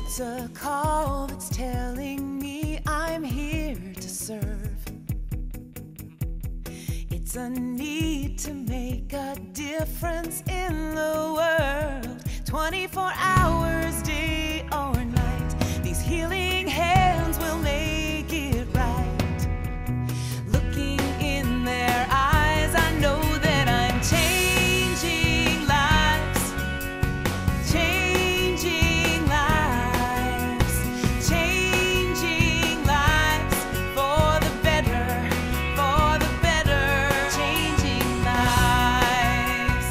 It's a call that's telling me I'm here to serve. It's a need to make a difference in the world. 24 hours, day or night, these healing hands will make it right. Looking in their eyes, I know that I'm changing lives, changing lives, changing lives for the better, changing lives.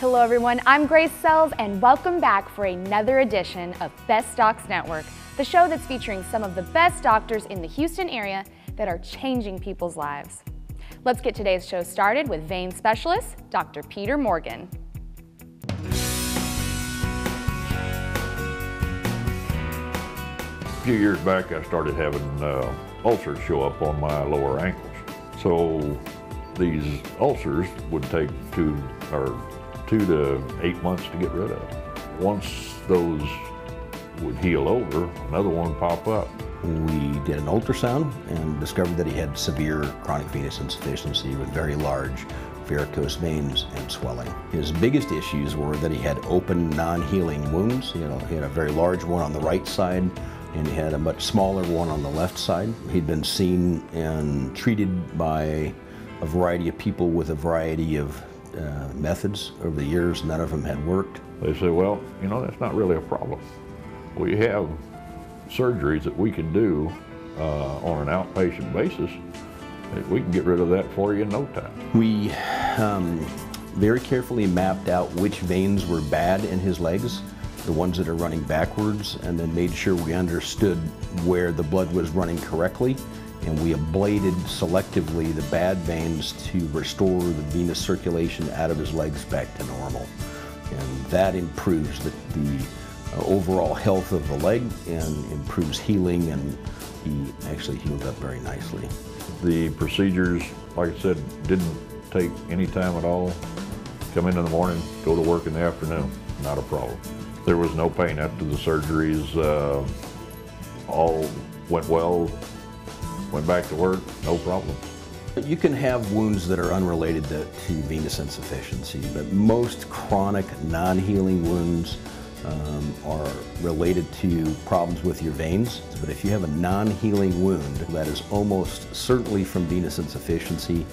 Hello everyone, I'm Grace Sells and welcome back for another edition of Best Docs Network, the show that's featuring some of the best doctors in the Houston area that are changing people's lives. Let's get today's show started with vein specialist, Dr. Peter Morgan. A few years back, I started having ulcers show up on my lower ankles. So these ulcers would take 2 to 8 months to get rid of. Once those would heal over, another one would pop up. We did an ultrasound and discovered that he had severe chronic venous insufficiency with very large varicose veins and swelling. His biggest issues were that he had open, non-healing wounds. He had a very large one on the right side, and he had a much smaller one on the left side. He'd been seen and treated by a variety of people with a variety of methods over the years. None of them had worked. They said, well, you know, that's not really a problem. We have surgeries that we can do on an outpatient basis. We can get rid of that for you in no time. We very carefully mapped out which veins were bad in his legs, the ones that are running backwards, and then made sure we understood where the blood was running correctly. And we ablated selectively the bad veins to restore the venous circulation out of his legs back to normal. And that improves the overall health of the leg and improves healing, and he actually healed up very nicely. The procedures, like I said, didn't take any time at all. Come in the morning, go to work in the afternoon, not a problem. There was no pain after the surgeries. All went well. Went back to work, no problem. You can have wounds that are unrelated to venous insufficiency, but most chronic non-healing wounds are related to problems with your veins. But if you have a non-healing wound, that is almost certainly from venous insufficiency,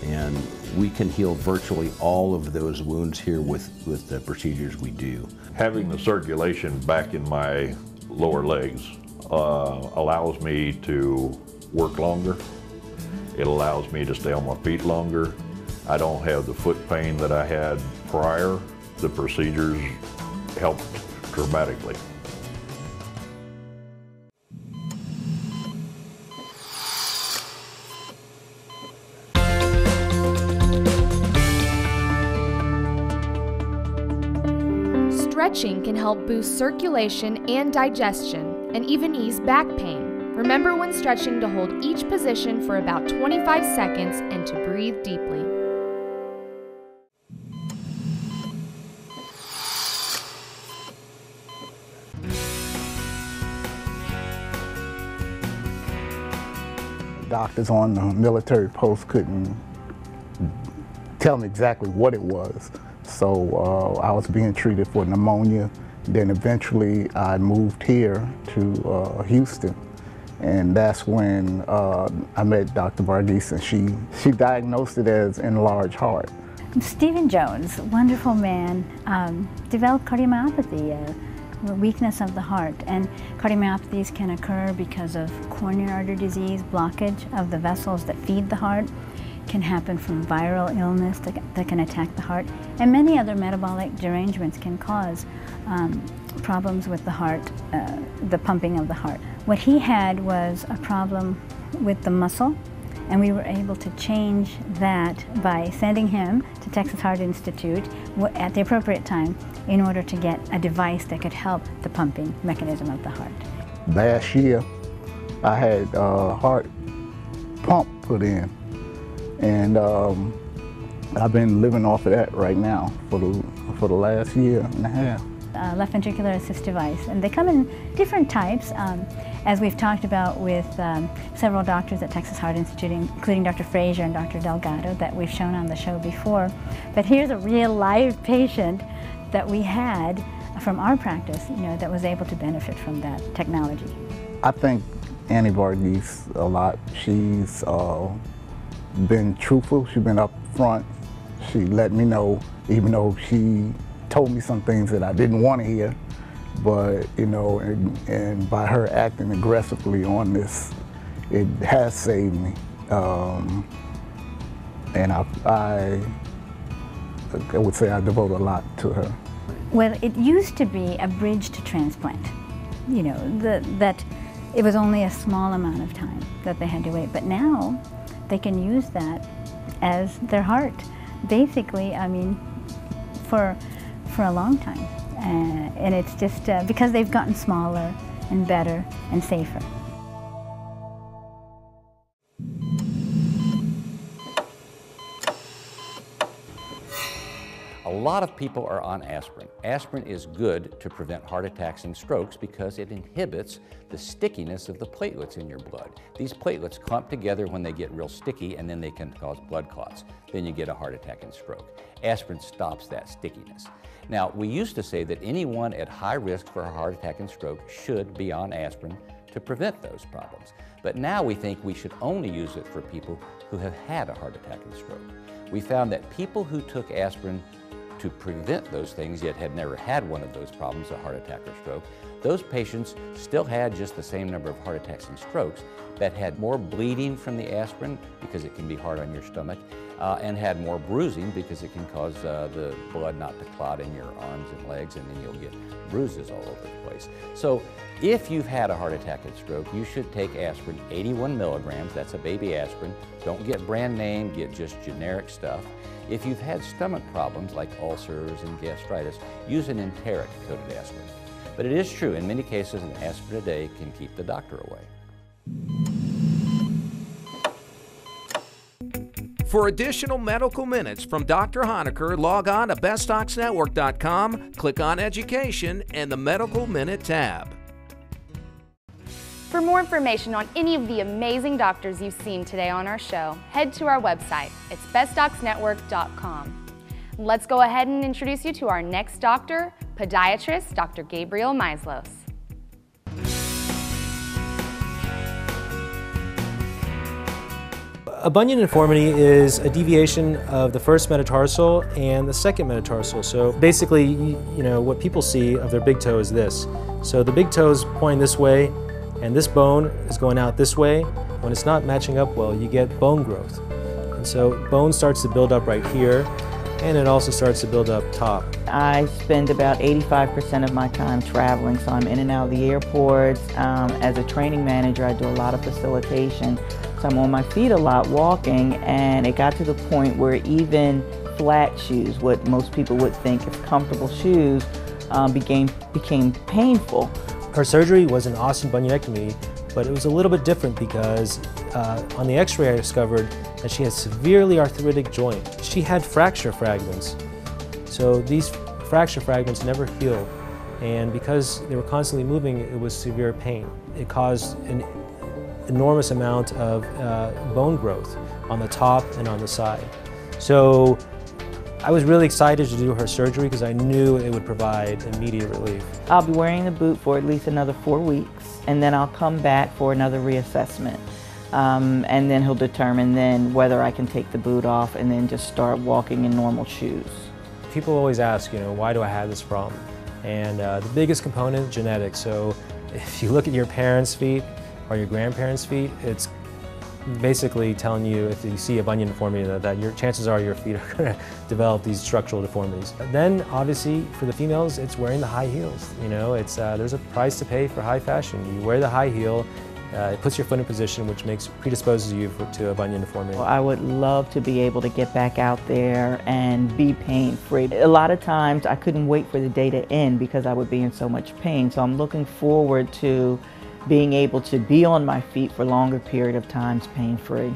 and we can heal virtually all of those wounds here with the procedures we do. Having the circulation back in my lower legs allows me to work longer. It allows me to stay on my feet longer. I don't have the foot pain that I had prior. The procedures helped dramatically. Stretching can help boost circulation and digestion and even ease back pain. Remember when stretching to hold each position for about 25 seconds and to breathe deeply. Doctors on the military post couldn't tell me exactly what it was. So I was being treated for pneumonia. Then eventually I moved here to Houston. And that's when I met Dr. Varughese, and she diagnosed it as enlarged heart. Stephen Jones, wonderful man, developed cardiomyopathy, a weakness of the heart. And cardiomyopathies can occur because of coronary artery disease, blockage of the vessels that feed the heart, can happen from viral illness that can attack the heart, and many other metabolic derangements can cause problems with the heart, the pumping of the heart. What he had was a problem with the muscle, and we were able to change that by sending him to Texas Heart Institute at the appropriate time in order to get a device that could help the pumping mechanism of the heart. Last year, I had a heart pump put in, and I've been living off of that right now for the last year and a half. Left ventricular assist device, and they come in different types, as we've talked about with several doctors at Texas Heart Institute, including Dr. Frazier and Dr. Delgado, that we've shown on the show before. But here's a real live patient that we had from our practice, that was able to benefit from that technology. I thank Annie Varughese a lot. She's been truthful. She's been up front. She let me know, even though she told me some things that I didn't want to hear, but and by her acting aggressively on this, it has saved me. And I would say I devote a lot to her. Well, it used to be a bridge to transplant. That it was only a small amount of time that they had to wait, but now they can use that as their heart, basically. I mean, for a long time, and it's just because they've gotten smaller and better and safer. A lot of people are on aspirin. Aspirin is good to prevent heart attacks and strokes because it inhibits the stickiness of the platelets in your blood. These platelets clump together when they get real sticky, and then they can cause blood clots. Then you get a heart attack and stroke. Aspirin stops that stickiness. Now, we used to say that anyone at high risk for a heart attack and stroke should be on aspirin to prevent those problems. But now we think we should only use it for people who have had a heart attack and stroke. We found that people who took aspirin to prevent those things, yet had never had one of those problems, a heart attack or stroke, those patients still had just the same number of heart attacks and strokes, but had more bleeding from the aspirin because it can be hard on your stomach, and had more bruising because it can cause the blood not to clot in your arms and legs, and then you'll get bruises all over the place. So if you've had a heart attack and stroke, you should take aspirin, 81 milligrams, that's a baby aspirin. Don't get brand name, get just generic stuff. If you've had stomach problems like ulcers and gastritis, use an enteric-coated aspirin. But it is true, in many cases, an aspirin a day can keep the doctor away. For additional medical minutes from Dr. Honaker, log on to bestdocsnetwork.com, click on Education, and the Medical Minute tab. For more information on any of the amazing doctors you've seen today on our show, head to our website. It's bestdocsnetwork.com. Let's go ahead and introduce you to our next doctor, podiatrist Dr. Gabriel Maislos. A bunion deformity is a deviation of the first metatarsal and the second metatarsal. So basically, what people see of their big toe is this. So the big toe is pointing this way, and this bone is going out this way. When it's not matching up well, you get bone growth. And so bone starts to build up right here, and it also starts to build up top. I spend about 85% of my time traveling, so I'm in and out of the airports. As a training manager, I do a lot of facilitation, so I'm on my feet a lot walking, and it got to the point where even flat shoes, what most people would think is comfortable shoes, became painful. Her surgery was an ostium bunionectomy, but it was a little bit different because on the x-ray I discovered that she had severely arthritic joint. She had fracture fragments. So these fracture fragments never healed, and because they were constantly moving, it was severe pain. It caused an enormous amount of bone growth on the top and on the side. So I was really excited to do her surgery because I knew it would provide immediate relief. I'll be wearing the boot for at least another 4 weeks, and then I'll come back for another reassessment. And then he'll determine then whether I can take the boot off and then just start walking in normal shoes. People always ask, why do I have this problem? And the biggest component, genetics. So if you look at your parents' feet or your grandparents' feet, it's basically telling you, if you see a bunion deformity, that your chances are your feet are going to develop these structural deformities. Then, obviously, for the females, it's wearing the high heels. It's there's a price to pay for high fashion. You wear the high heel, it puts your foot in position, which predisposes you to a bunion deformity. Well, I would love to be able to get back out there and be pain-free. A lot of times, I couldn't wait for the day to end because I would be in so much pain. So I'm looking forward to being able to be on my feet for longer period of times pain-free.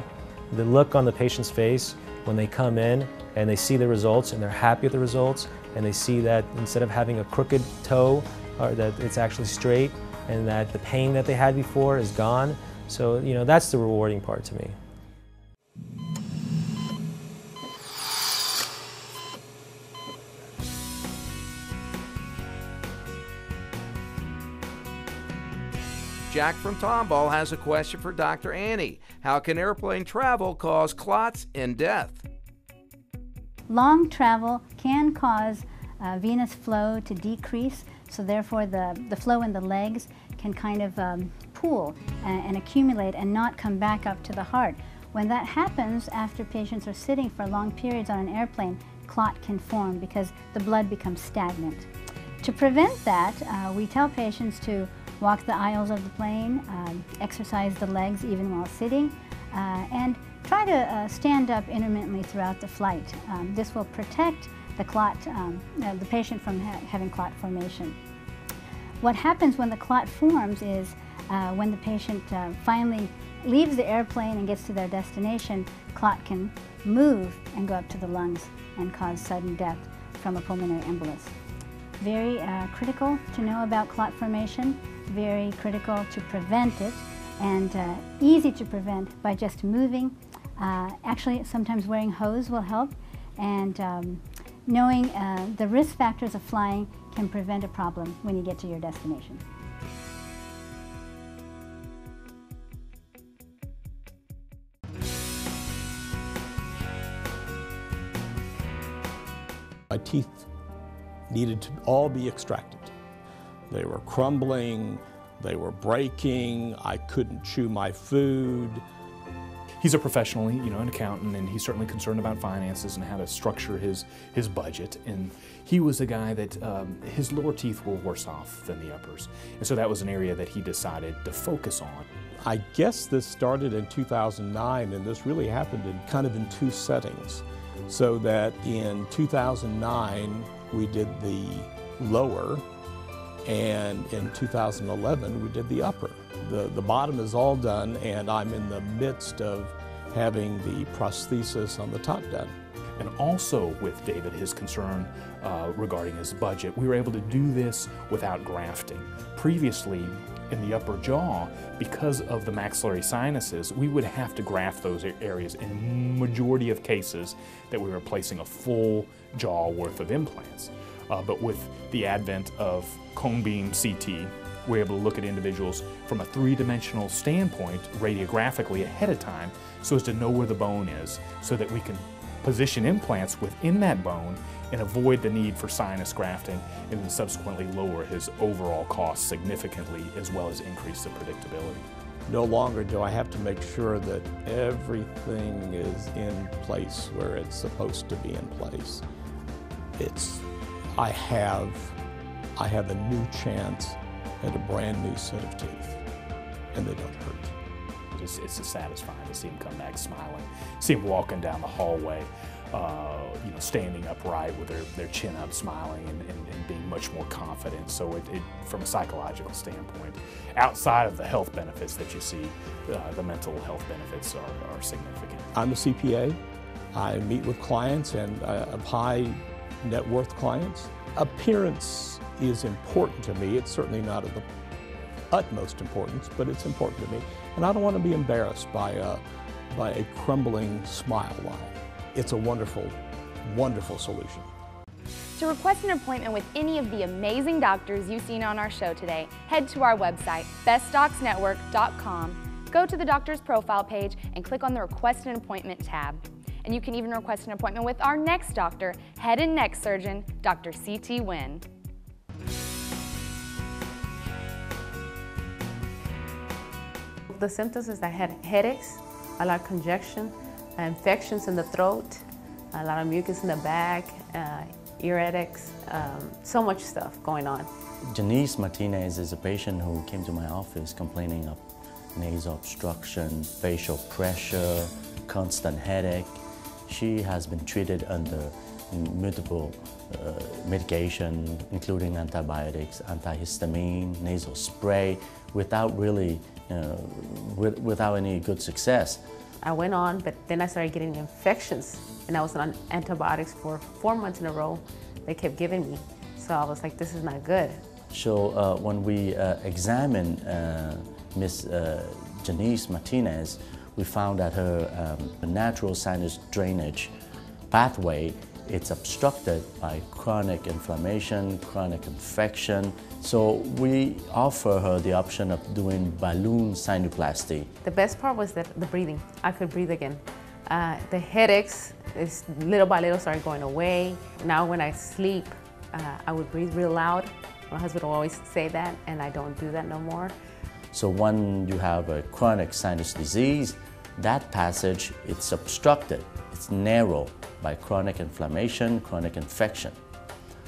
the look on the patient's face when they come in and they see the results and they're happy with the results, and they see that instead of having a crooked toe, or that it's actually straight, and that the pain that they had before is gone. So, you know, that's the rewarding part to me. Jack from Tomball has a question for Dr. Annie. How can airplane travel cause clots and death? Long travel can cause venous flow to decrease, so therefore the flow in the legs can kind of pool and accumulate and not come back up to the heart. When that happens after patients are sitting for long periods on an airplane, clot can form because the blood becomes stagnant. To prevent that, we tell patients to walk the aisles of the plane, exercise the legs even while sitting, and try to stand up intermittently throughout the flight. This will protect the patient from having clot formation. What happens when the clot forms is when the patient finally leaves the airplane and gets to their destination, clot can move and go up to the lungs and cause sudden death from a pulmonary embolus. Very critical to know about clot formation, very critical to prevent it, and easy to prevent by just moving. Actually, sometimes wearing hose will help, and knowing the risk factors of flying can prevent a problem when you get to your destination. My teeth needed to all be extracted. They were crumbling, they were breaking, I couldn't chew my food. He's a professional, an accountant, and he's certainly concerned about finances and how to structure his budget. And he was a guy that his lower teeth were worse off than the uppers. And so that was an area that he decided to focus on. I guess this started in 2009, and this really happened in two settings. So that in 2009, we did the lower, and in 2011, we did the upper. The bottom is all done, and I'm in the midst of having the prosthesis on the top done. And also with David, his concern regarding his budget, we were able to do this without grafting. Previously, in the upper jaw, because of the maxillary sinuses, we would have to graft those areas. In majority of cases that we were placing a full jaw worth of implants. But with the advent of cone beam CT, we're able to look at individuals from a three-dimensional standpoint radiographically ahead of time so as to know where the bone is, so that we can position implants within that bone and avoid the need for sinus grafting, and then subsequently lower his overall costs significantly, as well as increase the predictability. No longer do I have to make sure that everything is in place where it's supposed to be in place. I have a new chance at a brand new set of teeth, and they don't hurt. It's satisfying to see him come back smiling, see him walking down the hallway, standing upright with their chin up, smiling, and being much more confident. So from a psychological standpoint, outside of the health benefits that you see, the mental health benefits are significant. I'm a CPA. I meet with clients and high net worth clients. Appearance is important to me. It's certainly not of the utmost importance, but it's important to me. And I don't want to be embarrassed by a crumbling smile line. It's a wonderful, wonderful solution. To request an appointment with any of the amazing doctors you've seen on our show today, head to our website, bestdocsnetwork.com, go to the doctor's profile page, and click on the Request an Appointment tab. And you can even request an appointment with our next doctor, head and neck surgeon, Dr. C.T. Nguyen. The symptoms is I had headaches, a lot of congestion, infections in the throat, a lot of mucus in the back, ear headaches, so much stuff going on. Janice Martinez is a patient who came to my office complaining of nasal obstruction, facial pressure, constant headache. She has been treated under multiple medication, including antibiotics, antihistamine, nasal spray, without really, without any good success. I went on, but then I started getting infections, and I was on antibiotics for 4 months in a row. They kept giving me. So I was like, this is not good. So when we examined Miss Janice Martinez, we found that her natural sinus drainage pathway, it's obstructed by chronic inflammation, chronic infection. So we offer her the option of doing balloon sinuplasty. The best part was the breathing. I could breathe again. The headaches, little by little, started going away. Now when I sleep, I would breathe real loud. My husband will always say that, and I don't do that no more. So when you have a chronic sinus disease, that passage, it's obstructed, it's narrow by chronic inflammation, chronic infection.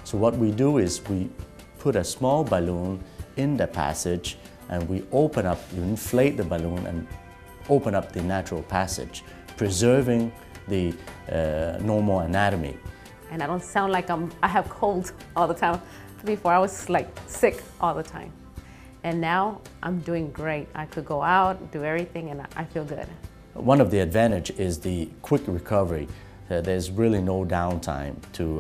So what we do is we put a small balloon in the passage, and we open up, you inflate the balloon and open up the natural passage, preserving the normal anatomy. And I don't sound like I have colds all the time. Before I was like sick all the time. And now I'm doing great. I could go out, do everything, and I feel good. One of the advantages is the quick recovery. There's really no downtime to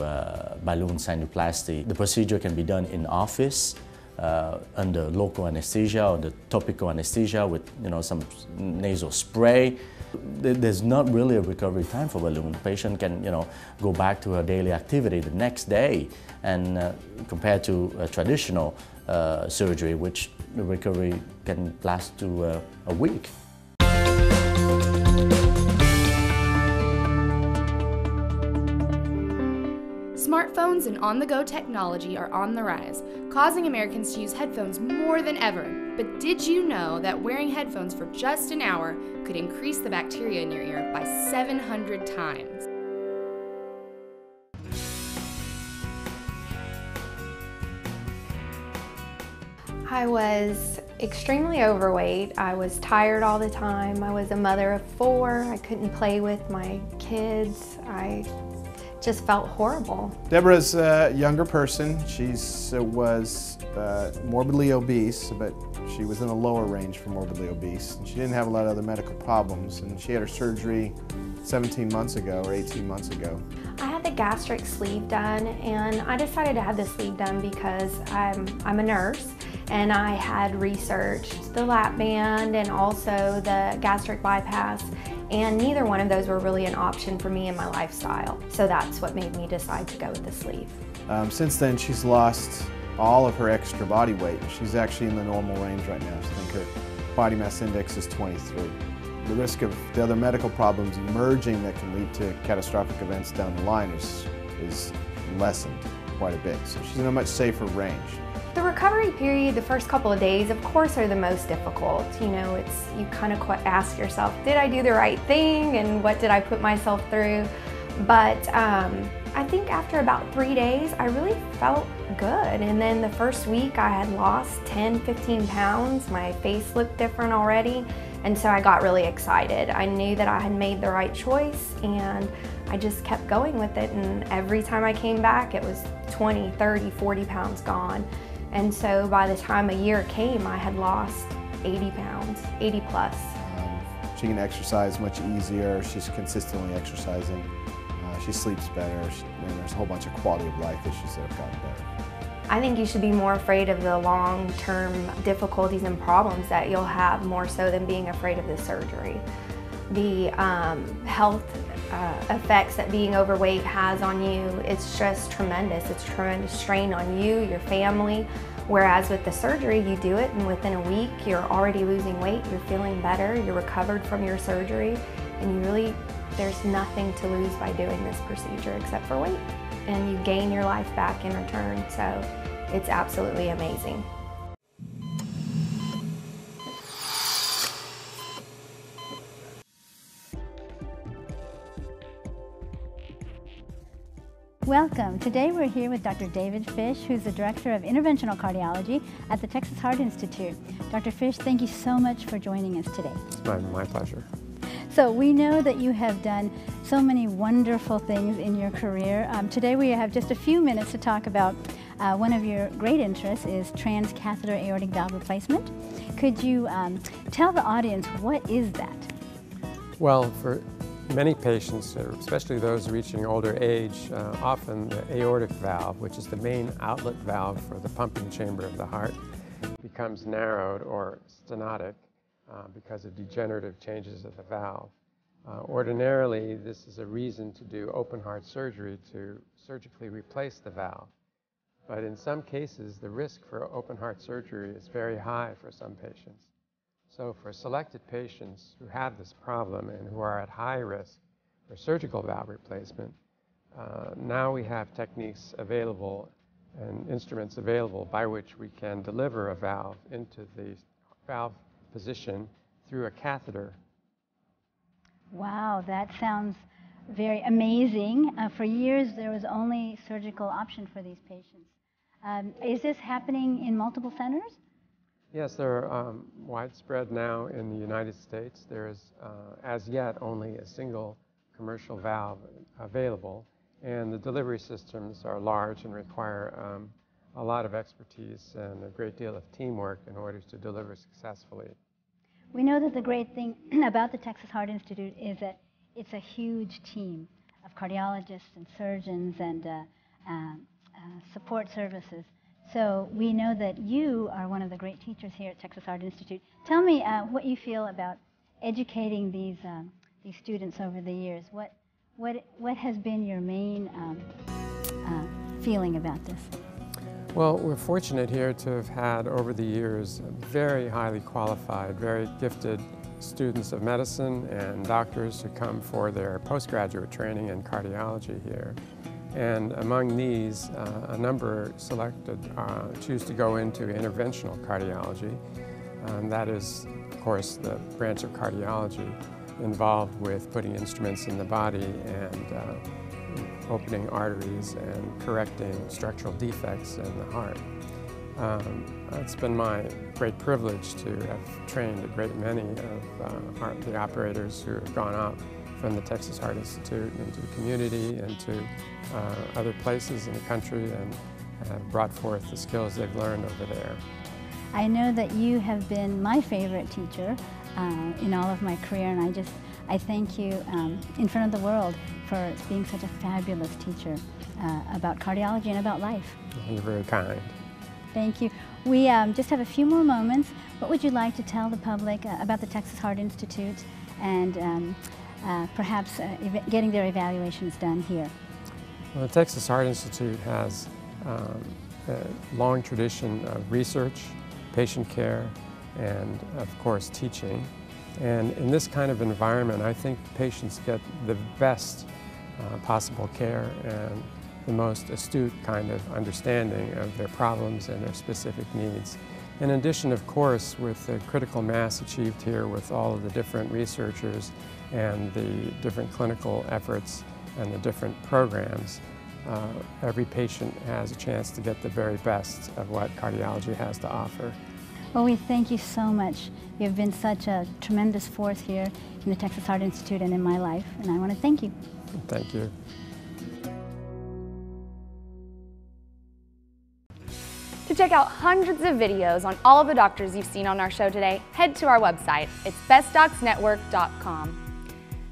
balloon sinuplasty. The procedure can be done in office, under local anesthesia or the topical anesthesia with some nasal spray. There's not really a recovery time for balloon. The patient can go back to her daily activity the next day, and compared to a traditional surgery, which the recovery can last to a week. Smartphones and on-the-go technology are on the rise, causing Americans to use headphones more than ever. But did you know that wearing headphones for just an hour could increase the bacteria in your ear by 700 times? I was extremely overweight. I was tired all the time. I was a mother of 4. I couldn't play with my kids. I just felt horrible. Debra's a younger person. She was morbidly obese, but she was in the lower range for morbidly obese. And she didn't have a lot of other medical problems, and she had her surgery 17 months ago or 18 months ago. I had the gastric sleeve done, and I decided to have the sleeve done because I'm a nurse, and I had researched the lap band and also the gastric bypass, and neither one of those were really an option for me in my lifestyle. So that's what made me decide to go with the sleeve. Since then, she's lost all of her extra body weight. She's actually in the normal range right now. I think her body mass index is 23. The risk of the other medical problems emerging that can lead to catastrophic events down the line is lessened quite a bit. So she's in a much safer range. The recovery period, the first couple of days, of course, are the most difficult. You kind of ask yourself, did I do the right thing, and what did I put myself through? But I think after about 3 days, I really felt good. And then the first week, I had lost 10, 15 pounds. My face looked different already. And so I got really excited. I knew that I had made the right choice, and I just kept going with it. And every time I came back, it was 20, 30, 40 pounds gone. And so by the time a year came, I had lost 80 pounds, 80 plus. She can exercise much easier. She's consistently exercising. She sleeps better. And there's a whole bunch of quality of life issues that have gotten better. I think you should be more afraid of the long-term difficulties and problems that you'll have, more so than being afraid of the surgery. The health effects that being overweight has on you, it's just tremendous. It's a tremendous strain on you, your family. Whereas with the surgery, you do it, and within a week, you're already losing weight, you're feeling better, you're recovered from your surgery, and there's nothing to lose by doing this procedure except for weight. And you gain your life back in return, so it's absolutely amazing. Welcome. Today we're here with Dr. David Fish, who's the Director of Interventional Cardiology at the Texas Heart Institute. Dr. Fish, thank you so much for joining us today. It's my pleasure. So we know that you have done so many wonderful things in your career. Today we have just a few minutes to talk about one of your great interests is transcatheter aortic valve replacement. Could you tell the audience, what is that? Well, for many patients, especially those reaching older age, often the aortic valve, which is the main outlet valve for the pumping chamber of the heart, becomes narrowed or stenotic because of degenerative changes of the valve. Ordinarily, this is a reason to do open heart surgery to surgically replace the valve. But in some cases, the risk for open heart surgery is very high for some patients. So for selected patients who have this problem and who are at high risk for surgical valve replacement, now we have techniques available and instruments available by which we can deliver a valve into the valve position through a catheter. Wow, that sounds very amazing. For years, there was only surgical option for these patients. Is this happening in multiple centers? Yes, they're widespread now in the United States. There is, as yet, only a single commercial valve available, and the delivery systems are large and require a lot of expertise and a great deal of teamwork in order to deliver successfully. We know that the great thing about the Texas Heart Institute is that it's a huge team of cardiologists and surgeons and support services. So we know that you are one of the great teachers here at Texas Heart Institute. Tell me what you feel about educating these students over the years. What has been your main feeling about this? Well, we're fortunate here to have had over the years very highly qualified, very gifted students of medicine and doctors who come for their postgraduate training in cardiology here. And among these, a number selected choose to go into interventional cardiology. That is, of course, the branch of cardiology involved with putting instruments in the body and opening arteries and correcting structural defects in the heart. It's been my great privilege to have trained a great many of the operators who have gone out from the Texas Heart Institute into the community and to other places in the country and have brought forth the skills they've learned over there. I know that you have been my favorite teacher in all of my career, and I thank you in front of the world for being such a fabulous teacher about cardiology and about life. You're very kind. Thank you. We just have a few more moments. What would you like to tell the public about the Texas Heart Institute and perhaps getting their evaluations done here? Well, the Texas Heart Institute has a long tradition of research, patient care, and of course teaching. And in this kind of environment, I think patients get the best possible care and the most astute kind of understanding of their problems and their specific needs. In addition, of course, with the critical mass achieved here with all of the different researchers and the different clinical efforts and the different programs, every patient has a chance to get the very best of what cardiology has to offer. Well, we thank you so much. You've been such a tremendous force here in the Texas Heart Institute and in my life, and I want to thank you. Thank you. To check out hundreds of videos on all of the doctors you've seen on our show today, head to our website. It's bestdocsnetwork.com.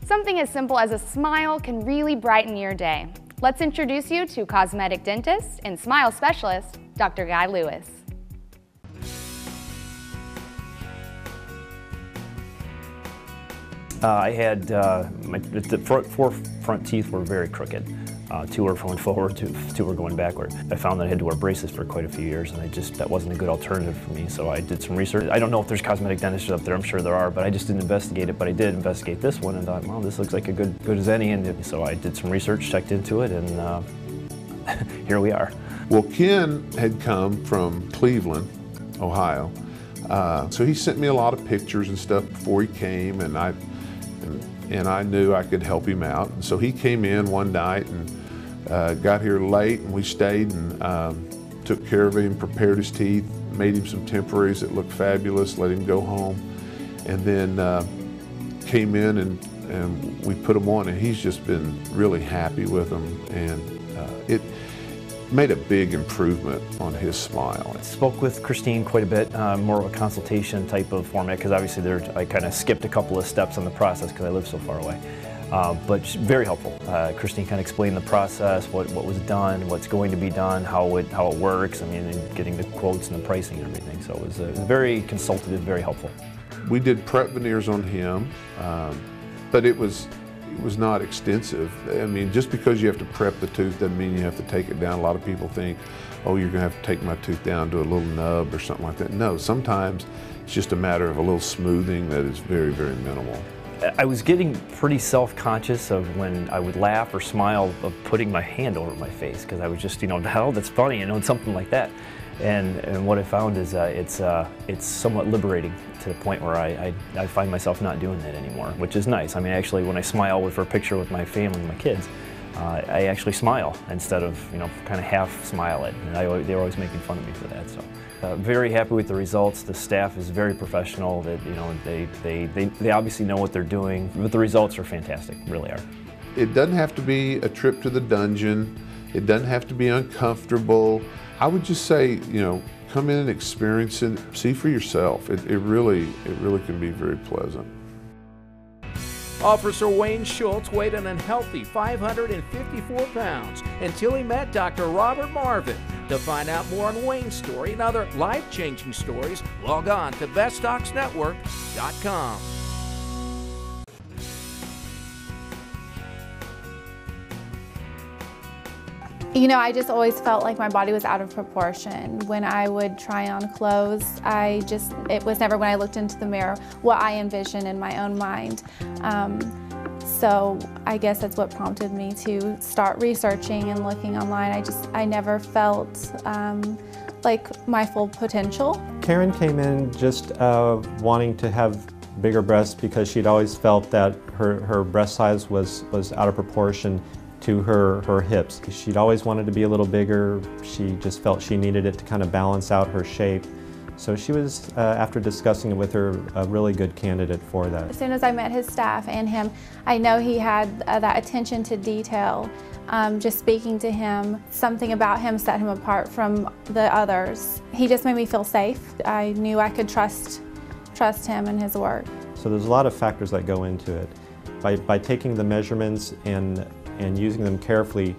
Something as simple as a smile can really brighten your day. Let's introduce you to cosmetic dentist and smile specialist, Dr. Guy Lewis. I had, the four front teeth were very crooked. Two were going forward, two were going backward. I found that I had to wear braces for quite a few years, and that wasn't a good alternative for me, so I did some research. I don't know if there's cosmetic dentists up there, I'm sure there are, but I just didn't investigate it, but I did investigate this one and thought, well, this looks like a good as any, and so I did some research, checked into it, and here we are. Well, Ken had come from Cleveland, Ohio, so he sent me a lot of pictures and stuff before he came, and I knew I could help him out. And so he came in one night and got here late, and we stayed and took care of him, prepared his teeth, made him some temporaries that looked fabulous, let him go home, and then came in and we put them on, and he's just been really happy with them. And made a big improvement on his smile. Spoke with Christine quite a bit, more of a consultation type of format, because obviously I kind of skipped a couple of steps on the process because I live so far away. But very helpful. Christine kind of explained the process, what was done, what's going to be done, how it works, I mean, and getting the quotes and the pricing and everything. So it was very consultative, very helpful. We did prep veneers on him, but it was not extensive. I mean, just because you have to prep the tooth doesn't mean you have to take it down. A lot of people think, oh, you're gonna have to take my tooth down to a little nub or something like that. No, sometimes it's just a matter of a little smoothing that is very, very minimal. I was getting pretty self-conscious of when I would laugh or smile of putting my hand over my face, because I was just, you know, the hell, that's funny, you know, something like that. And what I found is it's somewhat liberating to the point where I find myself not doing that anymore, which is nice. I mean, actually, when I smile for a picture with my family, my kids, I actually smile instead of, you know, kind of half smile it. And they were always making fun of me for that. So, very happy with the results. The staff is very professional. That, you know, they obviously know what they're doing. But the results are fantastic, really are. It doesn't have to be a trip to the dungeon. It doesn't have to be uncomfortable. I would just say, you know, come in and experience it, see for yourself. It really can be very pleasant. Officer Wayne Schultz weighed an unhealthy 554 pounds until he met Dr. Robert Marvin. To find out more on Wayne's story and other life-changing stories, log on to bestdocsnetwork.com. You know, I just always felt like my body was out of proportion. When I would try on clothes, it was never when I looked into the mirror what I envisioned in my own mind. So I guess that's what prompted me to start researching and looking online. I never felt like my full potential. Karen came in just wanting to have bigger breasts because she'd always felt that her breast size was out of proportion to her hips. She'd always wanted to be a little bigger. She just felt she needed it to kind of balance out her shape. So she was, after discussing it with her, a really good candidate for that. As soon as I met his staff and him, I know he had that attention to detail. Just speaking to him, something about him set him apart from the others. He just made me feel safe. I knew I could trust him and his work. So there's a lot of factors that go into it. By taking the measurements and using them carefully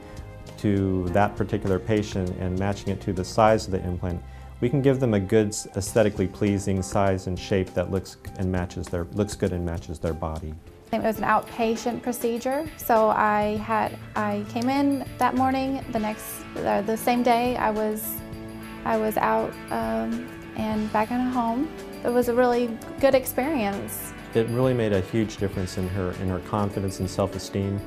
to that particular patient and matching it to the size of the implant, we can give them a good, aesthetically pleasing size and shape that looks good and matches their body. It was an outpatient procedure, so I came in that morning. The same day I was out and back in home. It was a really good experience. It really made a huge difference in her confidence and self-esteem.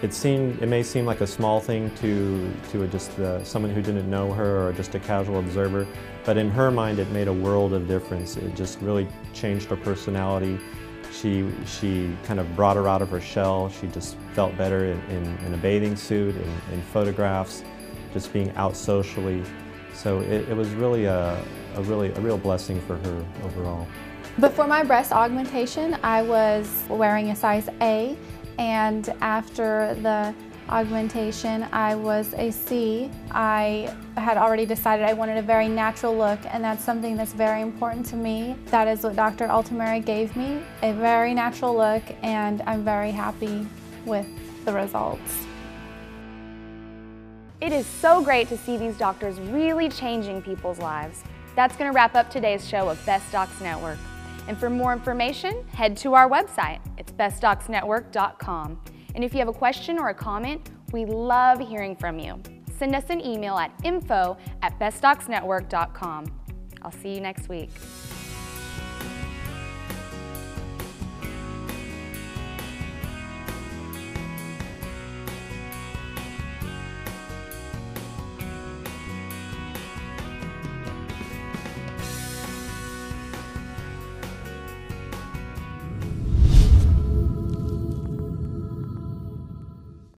It may seem like a small thing to just someone who didn't know her or just a casual observer, but in her mind it made a world of difference. It just really changed her personality. She kind of brought her out of her shell. She just felt better in a bathing suit, in photographs, just being out socially. So it was really a real blessing for her overall. Before my breast augmentation, I was wearing a size A. And after the augmentation, I was a C. I had already decided I wanted a very natural look, and that's something that's very important to me. That is what Dr. Altamira gave me, a very natural look, and I'm very happy with the results. It is so great to see these doctors really changing people's lives. That's going to wrap up today's show of Best Docs Network. And for more information, head to our website. It's bestdocsnetwork.com. And if you have a question or a comment, we love hearing from you. Send us an email at info@bestdocsnetwork.com. I'll see you next week.